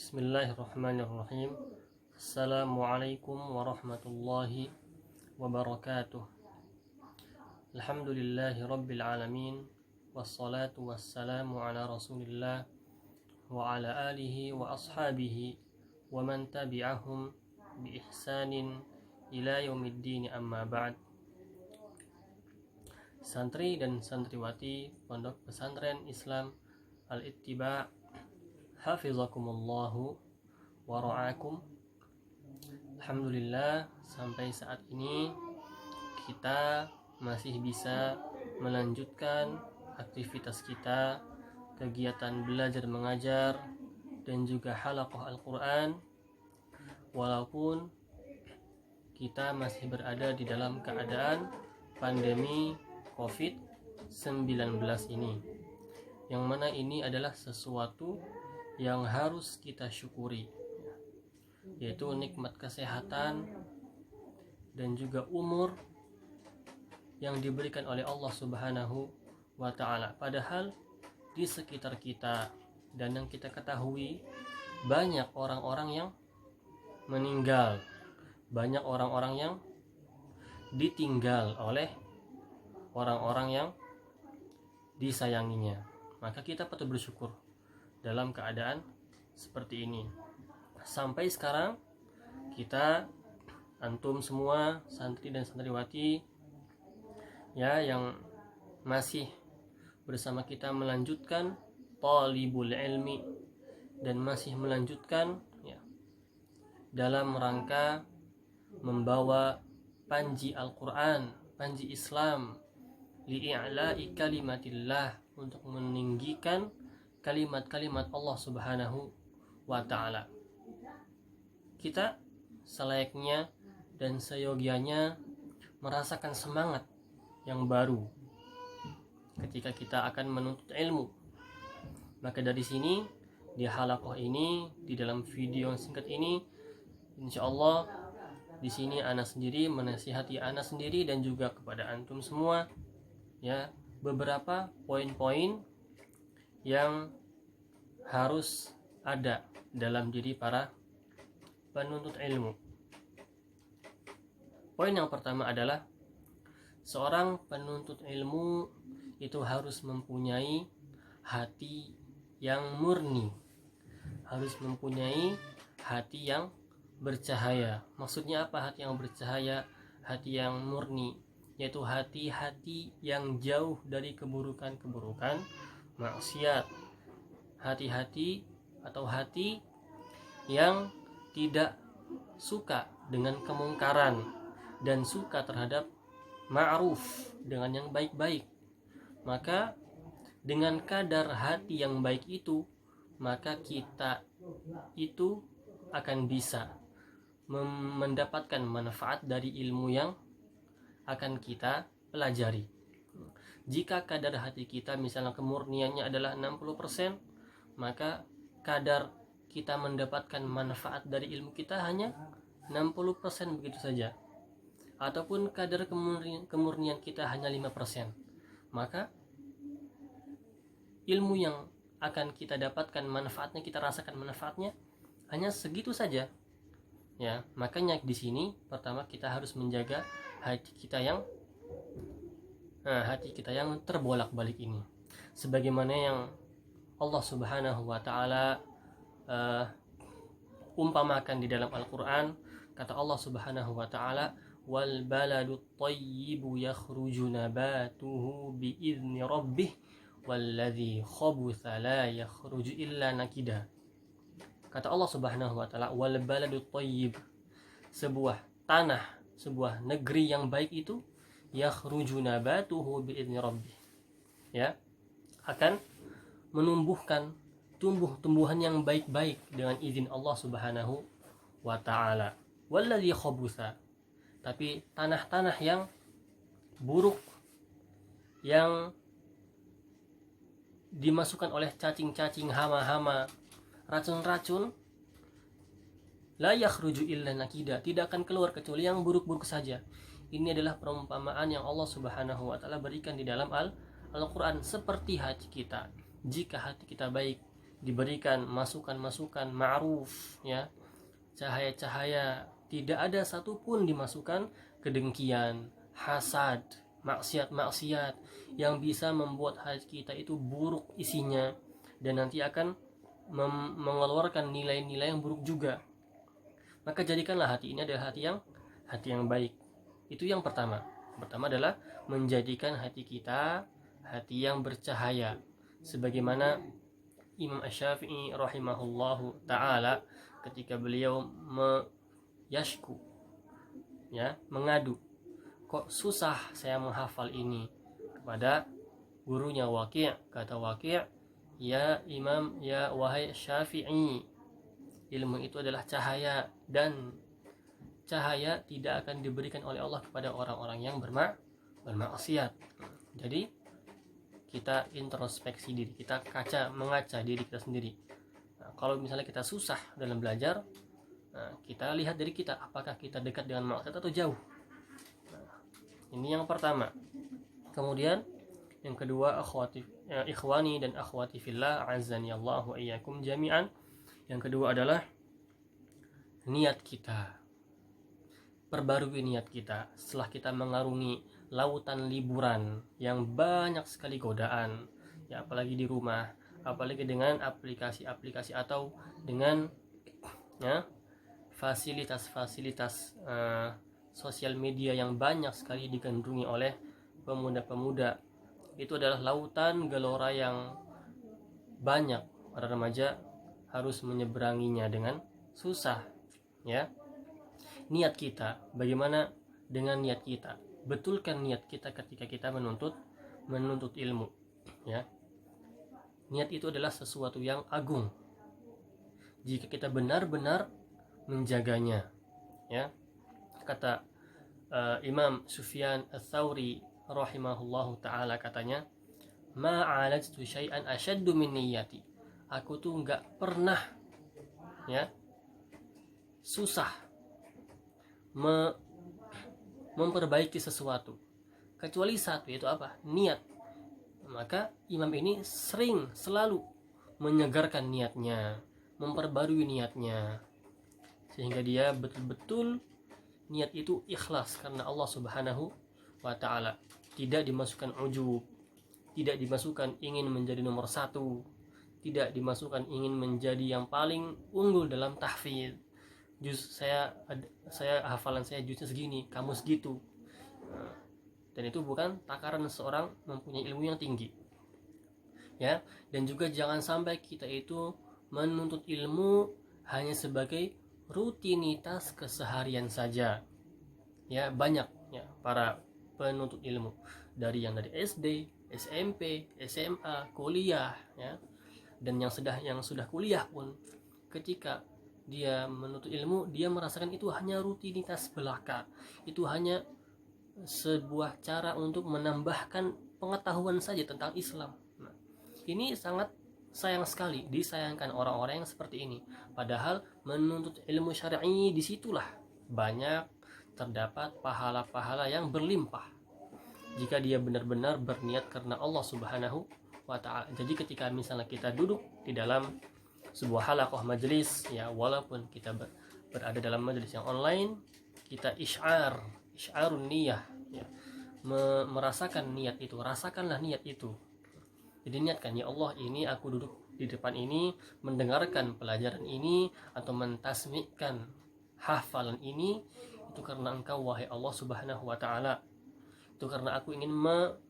Bismillahirrahmanirrahim. Assalamualaikum warahmatullahi wabarakatuh. Alhamdulillahi rabbil alamin. Wassalatu wassalamu ala rasulillah wa ala alihi wa ashabihi wa man tabi'ahum bi ihsanin ila yaumiddin, amma ba'd. Santri dan santriwati Pondok Pesantren Islam Al-Ittiba', hafizakumullahu wa ra'akum. Alhamdulillah, sampai saat ini kita masih bisa melanjutkan aktivitas kita, kegiatan belajar mengajar dan juga halaqah Al-Quran, walaupun kita masih berada di dalam keadaan pandemi COVID-19 ini, yang mana ini adalah sesuatu yang harus kita syukuri, yaitu nikmat kesehatan dan juga umur yang diberikan oleh Allah Subhanahu wa ta'ala. Padahal di sekitar kita dan yang kita ketahui, banyak orang-orang yang meninggal, banyak orang-orang yang ditinggal oleh orang-orang yang disayanginya. Maka kita patut bersyukur dalam keadaan seperti ini. Sampai sekarang kita, antum semua santri dan santriwati ya, yang masih bersama kita melanjutkan talibul ilmi dan masih melanjutkan ya, dalam rangka membawa panji Al-Quran, panji Islam, li'i'la'i kalimatillah, untuk meninggikan kalimat-kalimat Allah Subhanahu wa ta'ala. Kita selayaknya dan seyogianya merasakan semangat yang baru ketika kita akan menuntut ilmu. Maka dari sini, di halaqah ini, di dalam video yang singkat ini, insyaallah di sini ana sendiri menasihati ana sendiri dan juga kepada antum semua ya, beberapa poin-poin yang harus ada dalam diri para penuntut ilmu. Poin yang pertama adalah seorang penuntut ilmu itu harus mempunyai hati yang murni, harus mempunyai hati yang bercahaya. Maksudnya apa hati yang bercahaya, hati yang murni? Yaitu hati-hati yang jauh dari keburukan-keburukan maksiat, hati-hati atau hati yang tidak suka dengan kemungkaran dan suka terhadap ma'ruf, dengan yang baik-baik. Maka dengan kadar hati yang baik itu, maka kita itu akan bisa mendapatkan manfaat dari ilmu yang akan kita pelajari. Jika kadar hati kita misalnya kemurniannya adalah 60%, maka kadar kita mendapatkan manfaat dari ilmu kita hanya 60% begitu saja. Ataupun kadar kemurnian kita hanya 5%, maka ilmu yang akan kita dapatkan manfaatnya, kita rasakan manfaatnya hanya segitu saja. Ya, makanya di sini pertama kita harus menjaga hati kita yang terbolak-balik ini, sebagaimana yang Allah Subhanahu wa ta'ala umpamakan di dalam Al-Quran. Kata Allah Subhanahu wa ta'ala, wal baladut thayyibu yakhruju nabatuhu bi'izni rabbih walladzi khabutha la yakhruju illa nakida. Kata Allah Subhanahu wa ta'ala, wal baladut thayyib, sebuah tanah, sebuah negeri yang baik itu, yakhruju nabatuhu bi'izni rabbih, ya, akan menumbuhkan tumbuh-tumbuhan yang baik-baik dengan izin Allah Subhanahu wa ta'ala. Walladzi khabutha, tapi tanah-tanah yang buruk, yang dimasukkan oleh cacing-cacing, hama-hama, racun-racun, la yakhruju illa nakida, tidak akan keluar kecuali yang buruk-buruk saja. Ini adalah perumpamaan yang Allah Subhanahu wa ta'ala berikan di dalam Al-Quran. Seperti hati kita, jika hati kita baik, diberikan masukan-masukan ma'ruf, ya, cahaya-cahaya, tidak ada satupun dimasukkan kedengkian, hasad, maksiat-maksiat yang bisa membuat hati kita itu buruk isinya dan nanti akan mengeluarkan nilai-nilai yang buruk juga. Maka jadikanlah hati ini adalah hati yang baik. Itu yang pertama. Pertama adalah menjadikan hati kita hati yang bercahaya. Sebagaimana Imam Asy-Syafi'i rahimahullahu taala ketika beliau yashku, ya, mengadu, kok susah saya menghafal ini, kepada gurunya Waqi'. Kata Waqi', ya Imam, ya wahai Syafi'i, ilmu itu adalah cahaya, dan cahaya tidak akan diberikan oleh Allah kepada orang-orang yang bermaksiat. Jadi kita introspeksi diri, kita mengaca diri kita sendiri. Nah, kalau misalnya kita susah dalam belajar, kita lihat dari kita, apakah kita dekat dengan maksiat atau jauh. Nah, ini yang pertama. Kemudian yang kedua, ikhwani dan akhwati fillah, azani Allah wa iyyakum jami'an. Yang kedua adalah niat kita. Perbarui niat kita setelah kita mengarungi lautan liburan yang banyak sekali godaan, ya, apalagi di rumah, apalagi dengan aplikasi-aplikasi atau dengan, ya, fasilitas-fasilitas sosial media yang banyak sekali digandrungi oleh pemuda-pemuda. Itu adalah lautan gelora yang banyak para remaja harus menyeberanginya dengan susah, ya. Niat kita, bagaimana dengan niat kita? Betulkan niat kita ketika kita menuntut ilmu, ya. Niat itu adalah sesuatu yang agung jika kita benar-benar menjaganya, ya. Kata Imam Sufyan Ats-Tsauri rahimahullahu taala, katanya, ma'alajtu syai'an asyaddu min niyyati. Aku tuh enggak pernah, ya, susah memperbaiki sesuatu kecuali satu, yaitu apa? Niat. Maka imam ini selalu menyegarkan niatnya, memperbarui niatnya, sehingga dia betul-betul niat itu ikhlas karena Allah Subhanahu wa ta'ala. Tidak dimasukkan ujub, tidak dimasukkan ingin menjadi nomor satu, tidak dimasukkan ingin menjadi yang paling unggul dalam tahfidz. Saya hafalan saya juznya segini, kamu segitu. Dan itu bukan takaran seorang mempunyai ilmu yang tinggi, ya. Dan juga jangan sampai kita itu menuntut ilmu hanya sebagai rutinitas keseharian saja, ya. Banyak, ya, para penuntut ilmu dari SD, SMP, SMA, kuliah, ya, dan yang sudah kuliah pun, ketika dia menuntut ilmu, dia merasakan itu hanya rutinitas belaka, itu hanya sebuah cara untuk menambahkan pengetahuan saja tentang Islam. Nah, ini sangat sayang sekali, disayangkan orang-orang yang seperti ini. Padahal menuntut ilmu syar'i, disitulah banyak terdapat pahala-pahala yang berlimpah jika dia benar-benar berniat karena Allah Subhanahu wa ta'ala. Jadi ketika misalnya kita duduk di dalam sebuah halaqah majelis, ya, walaupun kita berada dalam majelis yang online, kita isy'arun niyah, ya, merasakan niat itu, rasakanlah niat itu. Jadi niatkan, ya Allah, ini aku duduk di depan ini mendengarkan pelajaran ini atau mentasmi'kan hafalan ini, itu karena Engkau wahai Allah Subhanahu wa ta'ala. Itu karena aku ingin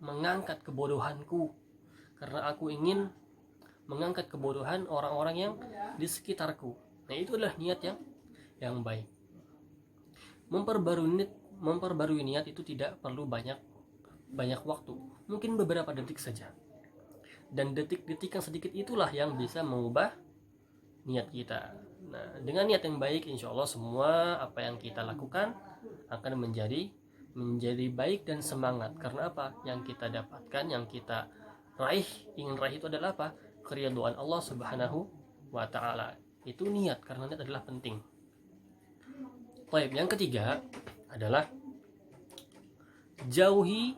mengangkat kebodohanku, karena aku ingin mengangkat kebodohan orang-orang yang di sekitarku. Nah, itu adalah niat yang baik. Memperbarui niat itu tidak perlu banyak waktu, mungkin beberapa detik saja. Dan detik-detik yang sedikit itulah yang bisa mengubah niat kita. Nah, dengan niat yang baik, insya Allah semua apa yang kita lakukan akan menjadi baik dan semangat. Karena apa? Yang kita dapatkan, yang kita ingin raih itu adalah apa? Keridhaan Allah Subhanahu wa ta'ala. Itu niat, karena niat adalah penting. Baik, yang ketiga adalah jauhi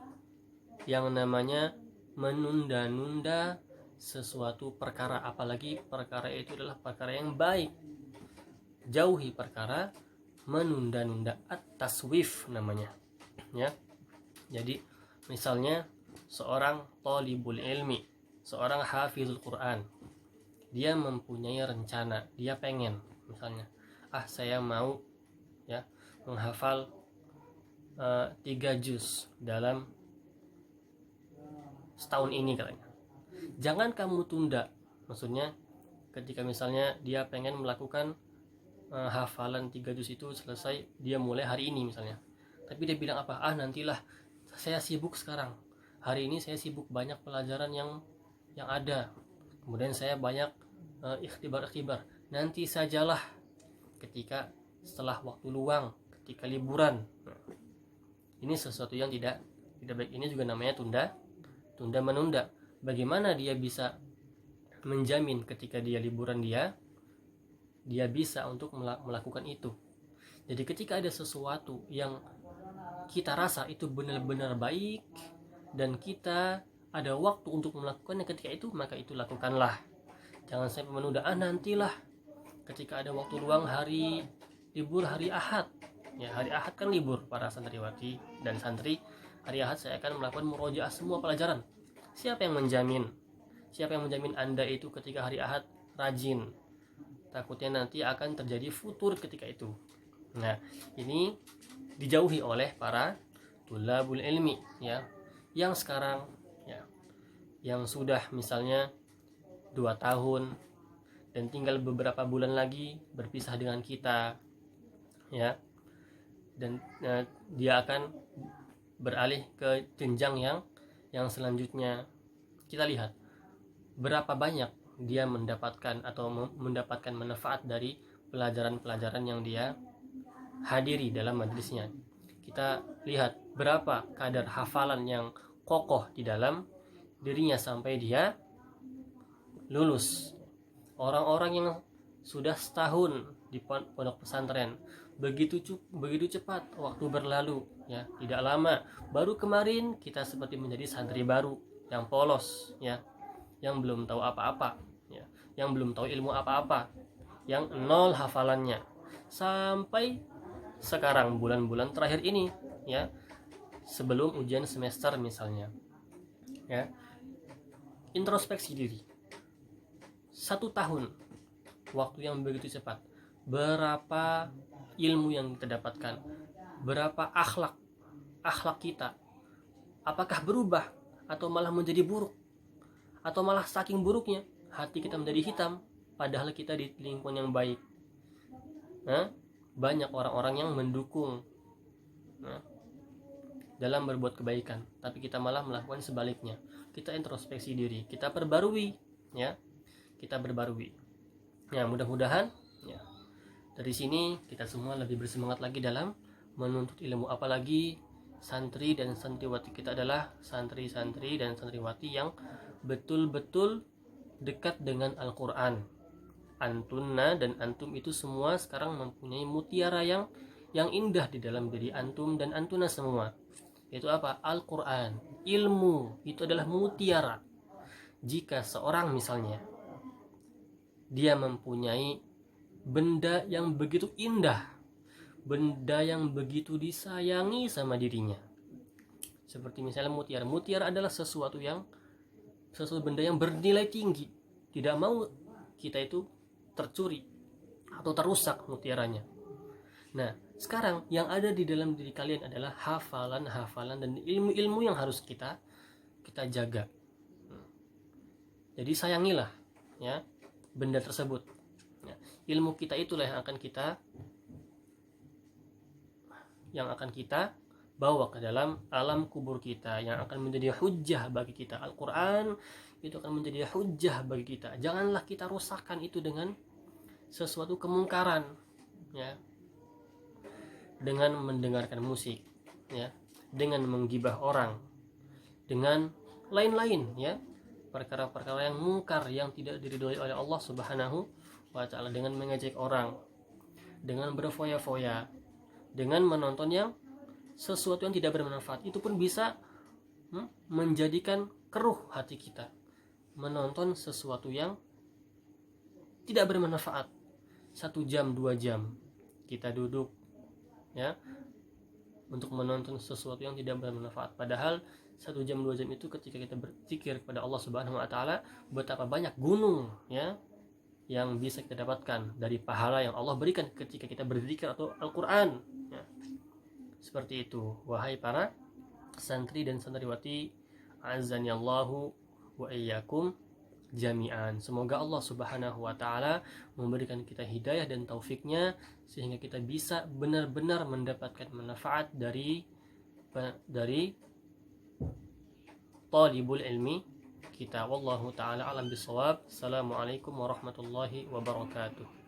yang namanya menunda-nunda sesuatu perkara, apalagi perkara itu adalah perkara yang baik. Jauhi perkara menunda-nunda, at-taswif namanya, ya. Jadi misalnya seorang thalibul ilmi, seorang hafizul Quran, dia mempunyai rencana, dia pengen misalnya, saya mau ya menghafal 3 juz dalam setahun ini katanya. Jangan kamu tunda. Maksudnya ketika misalnya dia pengen melakukan hafalan 3 juz itu selesai, dia mulai hari ini misalnya. Tapi dia bilang apa? Nantilah, saya sibuk sekarang. Hari ini saya sibuk, banyak pelajaran yang ada. Kemudian saya banyak ikhtibar. Nanti sajalah ketika setelah waktu luang, ketika liburan. Ini sesuatu yang tidak baik. Ini juga namanya tunda menunda. Bagaimana dia bisa menjamin ketika dia liburan dia bisa untuk melakukan itu? Jadi ketika ada sesuatu yang kita rasa itu benar-benar baik dan kita ada waktu untuk melakukannya ketika itu, maka itu lakukanlah. Jangan sampai menunda, nantilah ketika ada waktu luang, hari libur hari Ahad. Ya, hari Ahad kan libur para santriwati dan santri. Hari Ahad saya akan melakukan murojaah semua pelajaran. Siapa yang menjamin? Siapa yang menjamin Anda itu ketika hari Ahad rajin? Takutnya nanti akan terjadi futur ketika itu. Nah, ini dijauhi oleh para tulabul ilmi, ya, yang sekarang ya, yang sudah misalnya 2 tahun dan tinggal beberapa bulan lagi berpisah dengan kita, ya, dan dia akan beralih ke jenjang yang selanjutnya. Kita lihat berapa banyak dia mendapatkan manfaat dari pelajaran-pelajaran yang dia hadiri dalam majelisnya. Kita lihat berapa kadar hafalan yang kokoh di dalam dirinya sampai dia lulus. Orang-orang yang sudah setahun di pondok pesantren, begitu cepat waktu berlalu, ya, tidak lama. Baru kemarin kita seperti menjadi santri baru yang polos, ya, yang belum tahu apa-apa, ya, yang belum tahu ilmu apa-apa, yang nol hafalannya. Sampai sekarang bulan-bulan terakhir ini, ya, sebelum ujian semester misalnya, ya, introspeksi diri. 1 tahun, waktu yang begitu cepat. Berapa ilmu yang kita dapatkan, berapa akhlak kita, apakah berubah atau malah menjadi buruk, atau malah saking buruknya hati kita menjadi hitam, padahal kita di lingkungan yang baik. Banyak orang-orang yang mendukung dalam berbuat kebaikan, tapi kita malah melakukan sebaliknya. Kita introspeksi diri, kita perbarui, ya, kita berbarui. Ya, mudah-mudahan, ya, dari sini kita semua lebih bersemangat lagi dalam menuntut ilmu. Apalagi santri dan santriwati kita adalah santri-santri dan santriwati yang betul-betul dekat dengan Al-Quran. Antunna dan antum itu semua sekarang mempunyai mutiara yang indah di dalam diri antum dan antuna semua. Yaitu apa? Al-Quran. Ilmu itu adalah mutiara. Jika seorang misalnya dia mempunyai benda yang begitu indah, benda yang begitu disayangi sama dirinya, seperti misalnya mutiara. Mutiara adalah sesuatu benda yang bernilai tinggi. Tidak mau kita itu tercuri atau terusak mutiaranya. Nah, sekarang yang ada di dalam diri kalian adalah hafalan dan ilmu-ilmu yang harus kita jaga. Jadi sayangilah, ya, benda tersebut. Ya, ilmu kita itulah yang akan kita bawa ke dalam alam kubur kita, yang akan menjadi hujjah bagi kita. Al-Quran itu akan menjadi hujjah bagi kita. Janganlah kita rusakkan itu dengan sesuatu kemungkaran, ya, dengan mendengarkan musik, ya, dengan menggibah orang, dengan lain-lain, ya, perkara-perkara yang mungkar yang tidak diridhoi oleh Allah Subhanahu wa ta'ala, dengan mengejek orang, dengan berfoya-foya, dengan menonton yang sesuatu yang tidak bermanfaat. Itu pun bisa menjadikan keruh hati kita, menonton sesuatu yang tidak bermanfaat. 1 jam 2 jam kita duduk ya untuk menonton sesuatu yang tidak bermanfaat, padahal 1 jam 2 jam itu ketika kita berzikir kepada Allah Subhanahu wa taala, betapa banyak gunung ya yang bisa kita dapatkan dari pahala yang Allah berikan ketika kita berzikir atau Al-Qur'an ya. Seperti itu wahai para santri dan santriwati, azanillahu wa iyyakum jami'an. Semoga Allah Subhanahu wa taala memberikan kita hidayah dan taufiknya sehingga kita bisa benar-benar mendapatkan manfaat dari talibul ilmi kita. Wallahu taala alam bisawab. Assalamualaikum warahmatullahi wabarakatuh.